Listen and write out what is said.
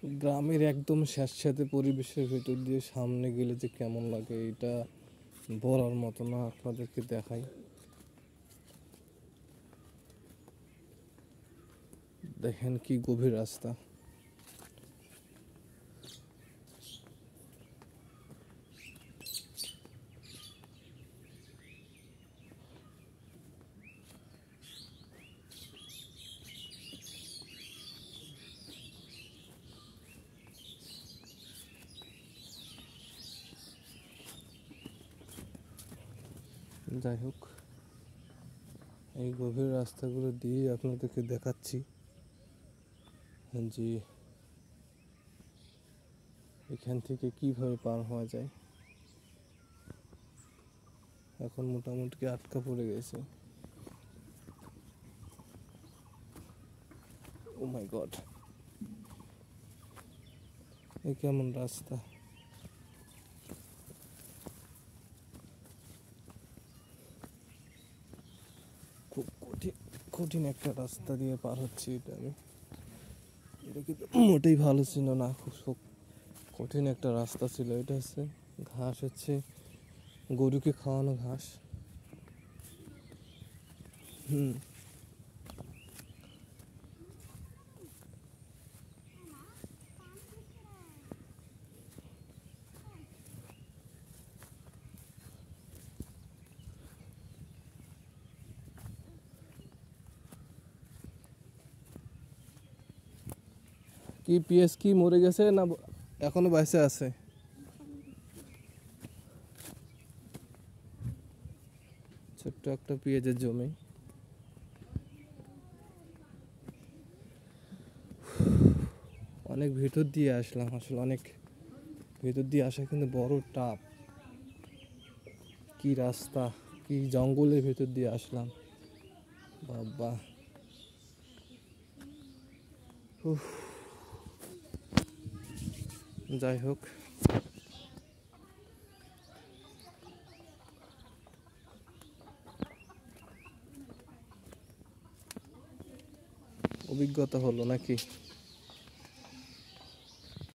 গ্রামের একদম স্যাঁতস্যাঁতে পরিবেশের ভেতর দিয়ে সামনে গেলে যে কেমন লাগে এটা বলার মতো না। আপনাদেরকে দেখাই, দেখেন কি গভীর রাস্তা। যাই হোক, এই গভীর রাস্তাগুলো দিয়ে আপনাদেরকে দেখাচ্ছি যে এখান থেকে কিভাবে পার হওয়া যায়। এখন মোটামুটি আটকা পড়ে গেছে। ও মাই গড, এই কেমন রাস্তা! খুব কঠিন একটা রাস্তা দিয়ে পার হচ্ছি এটা কিন্তু মোটেই ভালো ছিল না। খুব কঠিন একটা রাস্তা ছিল। এটা হচ্ছে ঘাস, হচ্ছে গরুকে খাওয়ানো ঘাস। কি পিএস কি মরে গেছে না এখনো বাইসে আছে? ছোট্ট একটা পেঁয়াজের জমি। অনেক ভিতর দিয়ে আসলাম, আসলে অনেক ভিতর দিয়ে আসা কিন্তু বড় টাপ। কি রাস্তা, কি জঙ্গলের ভিতর দিয়ে আসলাম বাবা। যাই হোক, অভিজ্ঞতা হলো নাকি?